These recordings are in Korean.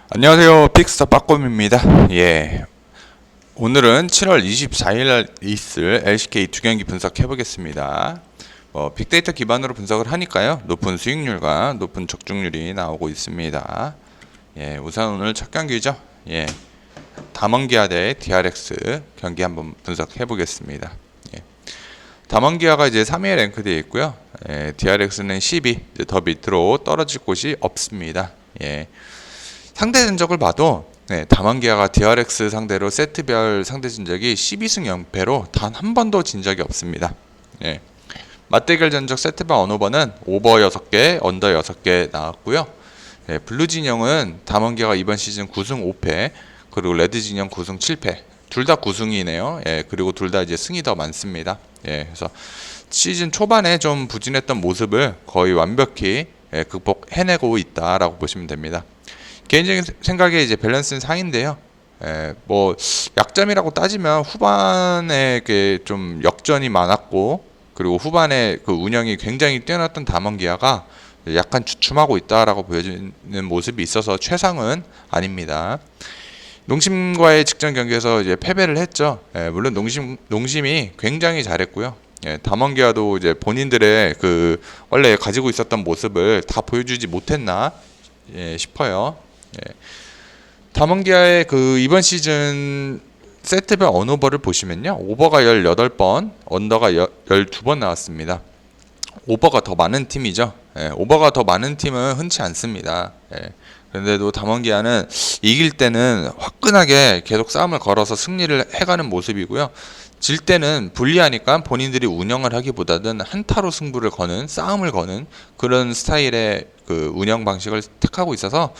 안녕하세요. 픽스타 빠꼼입니다. 오늘은 7월 24일 날 있을 LCK 두 경기 분석해 보겠습니다. 빅데이터 기반으로 분석을 하니까요. 높은 수익률과 높은 적중률이 나오고 있습니다. 우선 오늘 첫 경기죠. 담원기아 대 DRX 경기 한번 분석해 보겠습니다. 담원기아가 이제 3위에 랭크되어 있고요. DRX는 12, 더 밑으로 떨어질 곳이 없습니다. 상대 전적을 봐도 담원기아가 DRX 상대로 세트별 상대 전적이 12승 0패로 단 한 번도 진 적이 없습니다. 맞대결 전적 세트별 언오버는 오버 6개, 언더 6개 나왔고요. 블루 진영은 담원기아가 이번 시즌 9승 5패, 그리고 레드 진영 9승 7패. 둘 다 9승이네요. 그리고 둘 다 이제 승이 더 많습니다. 그래서 시즌 초반에 좀 부진했던 모습을 거의 완벽히 극복해내고 있다라고 보시면 됩니다. 개인적인 생각에 이제 밸런스는 상인데요. 약점이라고 따지면 후반에 좀 역전이 많았고, 그리고 후반에 그 운영이 굉장히 뛰어났던 담원기아가 약간 주춤하고 있다라고 보여지는 모습이 있어서 최상은 아닙니다. 농심과의 직전 경기에서 이제 패배를 했죠. 물론 농심이 굉장히 잘했고요. 담원기아도 이제 본인들의 그 원래 가지고 있었던 모습을 다 보여주지 못했나 싶어요. 담원기아의 그 이번 시즌 세트별 언오버를 보시면요. 오버가 18번, 언더가 12번 나왔습니다. 오버가 더 많은 팀이죠. 오버가 더 많은 팀은 흔치 않습니다. 그런데도 담원기아는 이길 때는 화끈하게 계속 싸움을 걸어서 승리를 해가는 모습이고요. 질 때는 불리하니까 본인들이 운영을 하기보다는 한타로 승부를 거는, 싸움을 거는 그런 스타일의 그 운영 방식을 택하고 있어서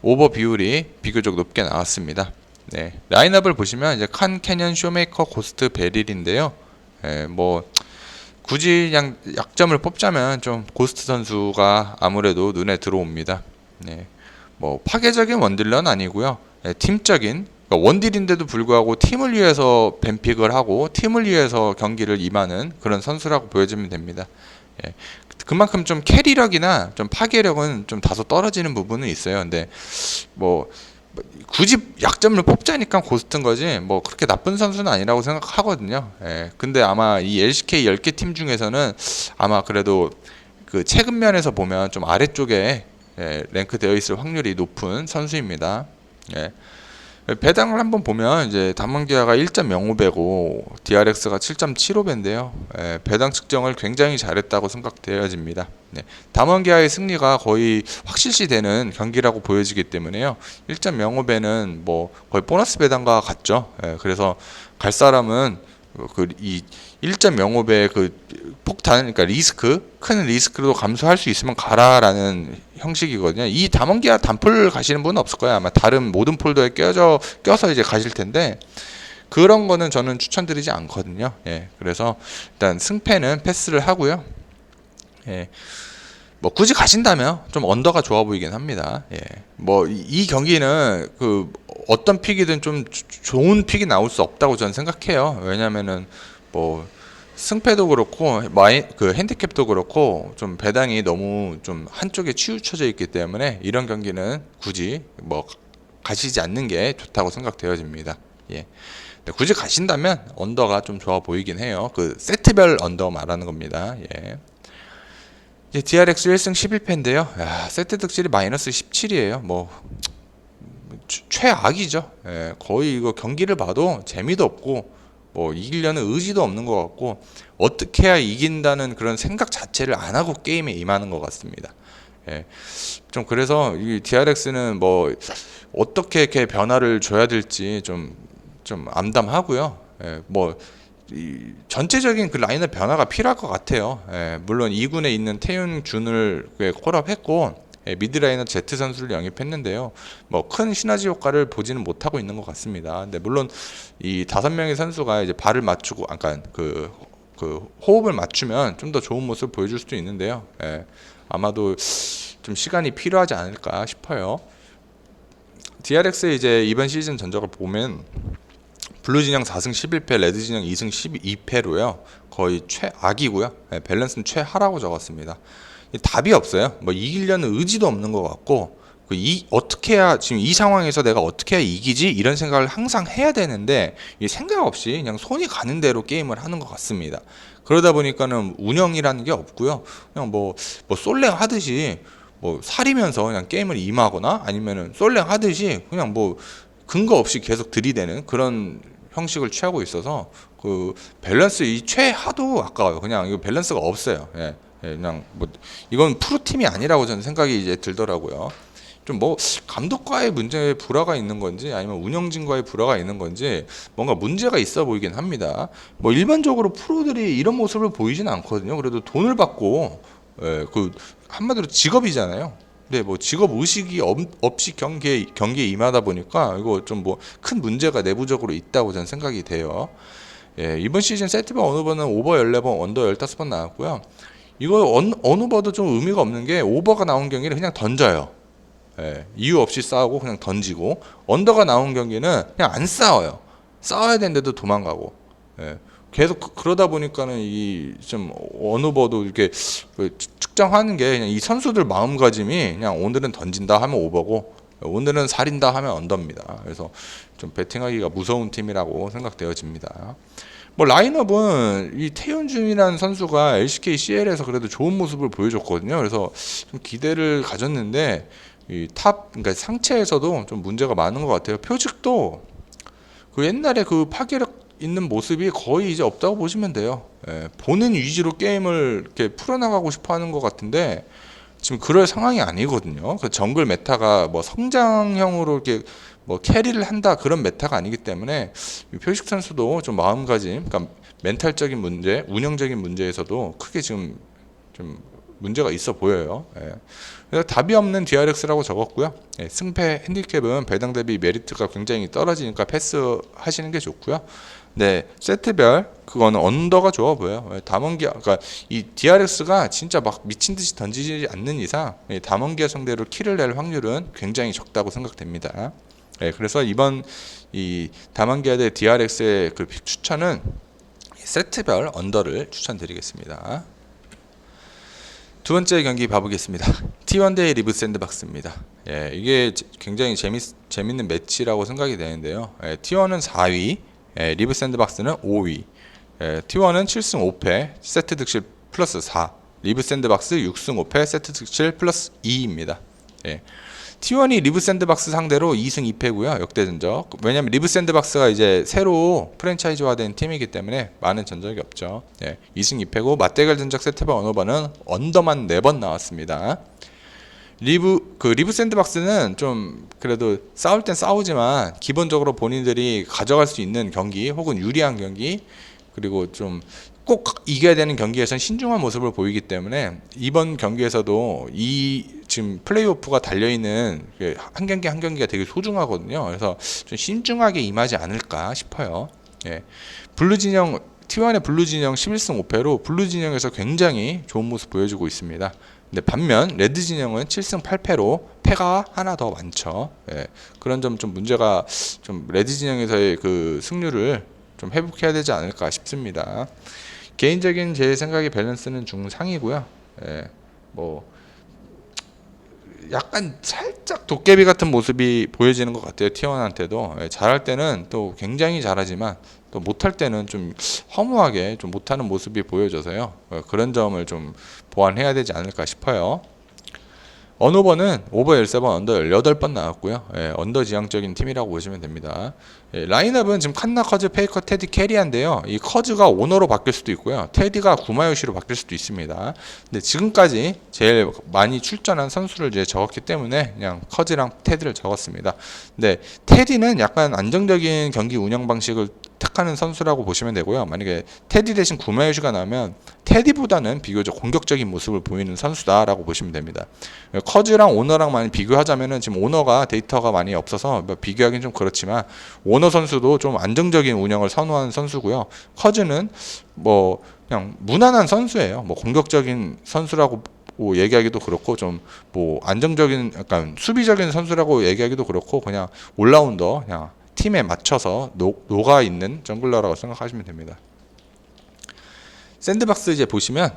오버 비율이 비교적 높게 나왔습니다. 라인업을 보시면 이제 칸, 캐년, 쇼메이커, 고스트, 베릴인데요. 굳이 그냥 약점을 뽑자면 좀 고스트 선수가 아무래도 눈에 들어옵니다. 파괴적인 원딜러는 아니고요. 팀적인, 그러니까 원딜인데도 불구하고 팀을 위해서 뱀픽을 하고 팀을 위해서 경기를 임하는 그런 선수라고 보여지면 됩니다. 그만큼 좀 캐리력이나 좀 파괴력은 좀 다소 떨어지는 부분은 있어요. 근데 굳이 약점을 뽑자니까 고스트인 거지 그렇게 나쁜 선수는 아니라고 생각하거든요. 근데 아마 이 LCK 10개 팀 중에서는 아마 그래도 그 체급 면에서 보면 좀 아래쪽에 랭크 되어 있을 확률이 높은 선수입니다. 배당을 한번 보면 이제 담원기아가 1.05배고 DRX가 7.75배인데요. 배당 측정을 굉장히 잘했다고 생각되어집니다. 담원기아의 승리가 거의 확실시되는 경기라고 보여지기 때문에요. 1.05배는 거의 보너스 배당과 같죠. 그래서 갈 사람은 이 1.05배 그 폭탄, 그러니까 큰 리스크도 감수할 수 있으면 가라라는 형식이거든요. 이 담원기아 단폴 가시는 분은 없을 거예요. 아마 다른 모든 폴더에 껴서 이제 가실 텐데 그런 거는 저는 추천드리지 않거든요. 그래서 일단 승패는 패스를 하고요. 굳이 가신다면 좀 언더가 좋아 보이긴 합니다. 이 경기는 그 어떤 픽이든 좀 좋은 픽이 나올 수 없다고 저는 생각해요. 왜냐면은 승패도 그렇고 그 핸디캡도 그렇고 좀 배당이 너무 좀 한쪽에 치우쳐져 있기 때문에 이런 경기는 굳이 가시지 않는 게 좋다고 생각되어집니다. 굳이 가신다면 언더가 좀 좋아 보이긴 해요. 그 세트별 언더 말하는 겁니다. 이제 DRX 1승 11패인데요. 세트 득실이 마이너스 17이에요. 최악이죠. 거의 이거 경기를 봐도 재미도 없고 이기려는 의지도 없는 것 같고 어떻게 해야 이긴다는 그런 생각 자체를 안 하고 게임에 임하는 것 같습니다. 좀 그래서 이 DRX는 어떻게 이렇게 변화를 줘야 될지 좀 암담하고요. 전체적인 그 라인업 변화가 필요할 것 같아요. 물론 2군에 있는 태윤 준을 콜업했고 미드라이너 Z 선수를 영입했는데요. 큰 시너지 효과를 보지는 못하고 있는 것 같습니다. 근데 물론 이 5명의 선수가 이제 발을 맞추고 약간 그 호흡을 맞추면 좀 더 좋은 모습을 보여줄 수도 있는데요. 아마도 좀 시간이 필요하지 않을까 싶어요. DRX의 이제 이번 시즌 전적을 보면 블루 진영 4승 11패, 레드 진영 2승 12패로요. 거의 최악이고요. 밸런스는 최하라고 적었습니다. 답이 없어요. 이기려는 의지도 없는 것 같고 어떻게 해야 지금 이 상황에서 내가 어떻게 해야 이기지 이런 생각을 항상 해야 되는데 이 생각 없이 그냥 손이 가는 대로 게임을 하는 것 같습니다. 그러다 보니까는 운영이라는 게 없고요. 그냥 뭐 솔랭 하듯이 뭐 사리면서 그냥 게임을 임하거나 아니면은 솔랭 하듯이 그냥 뭐 근거 없이 계속 들이대는 그런 형식을 취하고 있어서 그 밸런스 이 최하도 아까워요. 그냥 이거 밸런스가 없어요. 예. 예, 그냥 뭐 이건 프로팀이 아니라고 저는 생각이 이제 들더라고요. 좀 뭐 감독과의 문제에 불화가 있는 건지 아니면 운영진과의 불화가 있는 건지 뭔가 문제가 있어 보이긴 합니다. 뭐 일반적으로 프로들이 이런 모습을 보이지는 않거든요. 그래도 돈을 받고 예, 그 한마디로 직업이잖아요. 근데 뭐 직업 의식이 없이 경기에 임하다 보니까 이거 좀 뭐 큰 문제가 내부적으로 있다고 저는 생각이 돼요. 예, 이번 시즌 세트바 언오버는 오버 14번, 언더 15번 나왔고요. 이거 언오버도 좀 의미가 없는 게 오버가 나온 경기를 그냥 던져요. 예, 이유 없이 싸우고 그냥 던지고 언더가 나온 경기는 그냥 안 싸워요. 싸워야 되는데도 도망가고. 예, 계속 그러다 보니까는 이 좀 언오버도 이렇게 측정하는 게 그냥 이 선수들 마음가짐이 그냥 오늘은 던진다 하면 오버고 오늘은 살인다 하면 언더입니다. 그래서 좀 배팅하기가 무서운 팀이라고 생각되어집니다. 뭐 라인업은 이 태윤준이라는 선수가 LCK CL에서 그래도 좋은 모습을 보여줬거든요. 그래서 좀 기대를 가졌는데 그러니까 상체에서도 좀 문제가 많은 것 같아요. 표직도 그 옛날에 그 파괴력 있는 모습이 거의 이제 없다고 보시면 돼요. 예, 본인 위주로 게임을 이렇게 풀어나가고 싶어 하는 것 같은데 지금 그럴 상황이 아니거든요. 그 정글 메타가 뭐 성장형으로 이렇게 뭐 캐리를 한다 그런 메타가 아니기 때문에 표식 선수도 좀 마음가짐, 그러니까 멘탈적인 문제, 운영적인 문제에서도 크게 지금 좀 문제가 있어 보여요. 예. 그래서 답이 없는 DRX라고 적었고요. 예, 승패 핸디캡은 배당 대비 메리트가 굉장히 떨어지니까 패스하시는 게 좋고요. 네, 세트별 그거는 언더가 좋아 보여요. 예, 담원기아, 그러니까 이 DRX가 진짜 막 미친 듯이 던지지 않는 이상 담원기아 상대로 킬을 낼 확률은 굉장히 적다고 생각됩니다. 예, 그래서 이번 이 담원기아 대 DRX의 그 픽 추천은 세트별 언더를 추천드리겠습니다. 두 번째 경기 봐보겠습니다. T1 대 리브 샌드박스입니다. 예, 이게 굉장히 재밌는 매치라고 생각이 되는데요. 예, T1은 4위, 예, 리브 샌드박스는 5위. 예, T1은 7승 5패, 세트 득실 플러스 4, 리브 샌드박스 6승 5패, 세트 득실 플러스 2입니다. 예. T1이 리브 샌드박스 상대로 2승 2패고요. 역대 전적. 왜냐면 리브 샌드박스가 이제 새로 프랜차이즈화된 팀이기 때문에 많은 전적이 없죠. 예, 2승 2패고 맞대결 전적 세트바 언어바는 언더만 4번 나왔습니다. 리브 샌드박스는 좀 그래도 싸울 땐 싸우지만 기본적으로 본인들이 가져갈 수 있는 경기 혹은 유리한 경기 그리고 좀 꼭 이겨야 되는 경기에서는 신중한 모습을 보이기 때문에 이번 경기에서도 이 지금 플레이오프가 달려있는 한 경기 한 경기가 되게 소중하거든요. 그래서 좀 신중하게 임하지 않을까 싶어요. 예. 블루 진영 T1의 블루 진영 11승 5패로 블루 진영에서 굉장히 좋은 모습 보여주고 있습니다. 근데 반면 레드 진영은 7승 8패로 패가 하나 더 많죠. 예. 그런 점 좀 문제가 좀 레드 진영에서의 그 승률을 좀 회복해야 되지 않을까 싶습니다. 개인적인 제 생각의 밸런스는 중상이고요. 예, 뭐 약간 살짝 도깨비 같은 모습이 보여지는 것 같아요. T1한테도 예, 잘할 때는 또 굉장히 잘하지만 또 못할 때는 좀 허무하게 좀 못하는 모습이 보여져서요. 그런 점을 좀 보완해야 되지 않을까 싶어요. 언오버는 오버 17번, 언더 18번 나왔고요. 예, 언더 지향적인 팀이라고 보시면 됩니다. 예, 라인업은 지금 칸나, 커즈, 페이커, 테디, 캐리한데요. 이 커즈가 오너로 바뀔 수도 있고요. 테디가 구마요시로 바뀔 수도 있습니다. 근데 지금까지 제일 많이 출전한 선수를 이제 적었기 때문에 그냥 커즈랑 테디를 적었습니다. 근데 테디는 약간 안정적인 경기 운영 방식을 택하는 선수라고 보시면 되고요. 만약에 테디 대신 구마요시가 나면 테디보다는 비교적 공격적인 모습을 보이는 선수다라고 보시면 됩니다. 커즈랑 오너랑 많이 비교하자면은 지금 오너가 데이터가 많이 없어서 비교하기는 좀 그렇지만 오너 선수도 좀 안정적인 운영을 선호하는 선수고요. 커즈는 뭐 그냥 무난한 선수예요. 뭐 공격적인 선수라고 얘기하기도 그렇고 좀 뭐 안정적인 약간 수비적인 선수라고 얘기하기도 그렇고 그냥 올라운더 그냥 팀에 맞춰서 녹아 있는 정글러라고 생각하시면 됩니다. 샌드박스 이제 보시면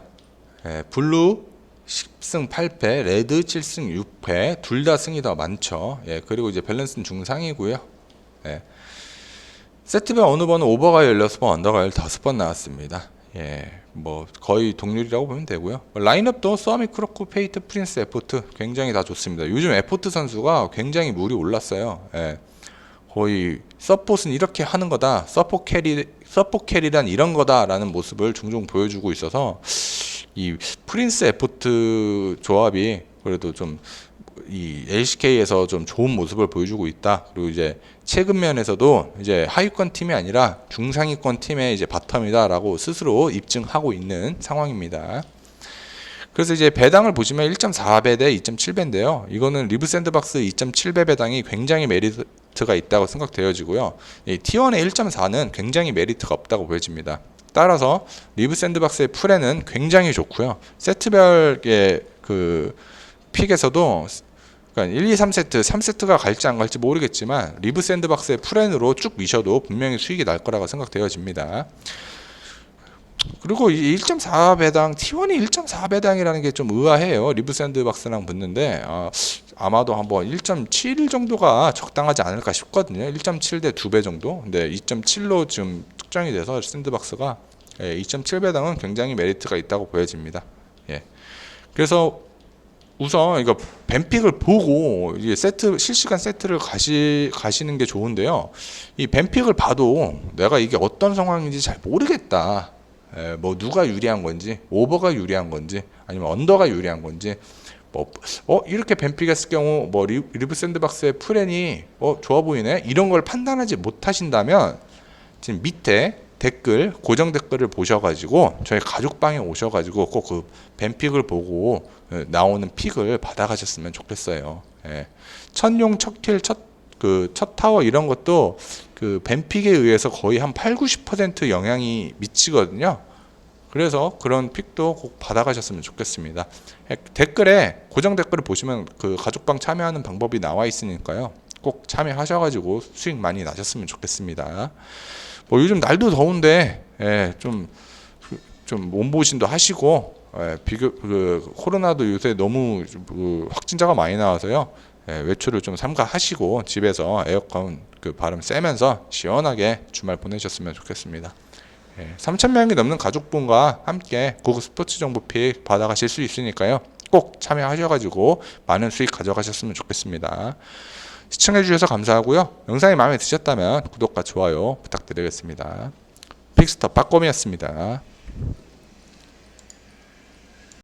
블루, 10승 8패, 레드 7승 6패, 둘 다 승이 더 많죠. 예, 그리고 이제 밸런스는 중상이고요. 예. 세트별 어느 번은 오버가 16번, 언더가 15번 나왔습니다. 예, 뭐 거의 동률이라고 보면 되고요. 라인업도 서미, 크로코, 페이트, 프린스, 에포트 굉장히 다 좋습니다. 요즘 에포트 선수가 굉장히 물이 올랐어요. 예. 거의 서폿은 이렇게 하는 거다, 서폿 캐리란 이런 거다라는 모습을 종종 보여주고 있어서 이 프린스 에포트 조합이 그래도 좀 이 LCK에서 좀 좋은 모습을 보여주고 있다. 그리고 이제 최근 면에서도 이제 하위권 팀이 아니라 중상위권 팀의 이제 바텀이다라고 스스로 입증하고 있는 상황입니다. 그래서 이제 배당을 보시면 1.4배 대 2.7배인데요. 이거는 리브 샌드박스 2.7배 배당이 굉장히 메리트가 있다고 생각되어지고요. 이 T1의 1.4는 굉장히 메리트가 없다고 보여집니다. 따라서 리브 샌드박스의 풀에는 굉장히 좋고요. 세트별의 그 픽에서도 그러니까 1, 2, 3세트, 3세트가 갈지 안 갈지 모르겠지만 리브 샌드박스의 풀엔으로 쭉 미셔도 분명히 수익이 날 거라고 생각되어집니다. 그리고 이 1.4배당, T1이 1.4배당이라는 게 좀 의아해요. 리브 샌드박스랑 붙는데 아마도 한번 1.7 정도가 적당하지 않을까 싶거든요. 1.7 대 2배 정도. 근데 2.7로 지금 특정이 돼서 샌드박스가 2.7배당은 굉장히 메리트가 있다고 보여집니다. 예. 그래서 우선 이거 뱀픽을 보고 이제 세트 실시간 세트를 가시는 게 좋은데요. 이 뱀픽을 봐도 내가 이게 어떤 상황인지 잘 모르겠다. 뭐 누가 유리한 건지, 오버가 유리한 건지, 아니면 언더가 유리한 건지, 뭐 이렇게 뱀픽했을 경우 뭐 리브 샌드박스의 풀엔이 좋아 보이네, 이런 걸 판단하지 못하신다면 지금 밑에 댓글, 고정 댓글을 보셔가지고 저희 가족방에 오셔가지고 꼭 그 뱀픽을 보고 나오는 픽을 받아가셨으면 좋겠어요. 예. 첫용, 첫킬, 첫 타워 이런 것도 그 뱀픽에 의해서 거의 한 8-90% 영향이 미치거든요. 그래서 그런 픽도 꼭 받아가셨으면 좋겠습니다. 댓글에 고정 댓글을 보시면 그 가족방 참여하는 방법이 나와 있으니까요. 꼭 참여하셔가지고 수익 많이 나셨으면 좋겠습니다. 뭐 요즘 날도 더운데 좀 몸보신도 하시고 코로나도 요새 너무 확진자가 많이 나와서요. 외출을 좀 삼가하시고 집에서 에어컨 바람 쐬면서 시원하게 주말 보내셨으면 좋겠습니다. 3,000명이 넘는 가족분과 함께 고급 스포츠 정보픽 받아가실 수 있으니까요. 꼭 참여하셔가지고 많은 수익 가져가셨으면 좋겠습니다. 시청해주셔서 감사하고요. 영상이 마음에 드셨다면 구독과 좋아요 부탁드리겠습니다. 픽스터 빠꼼이었습니다.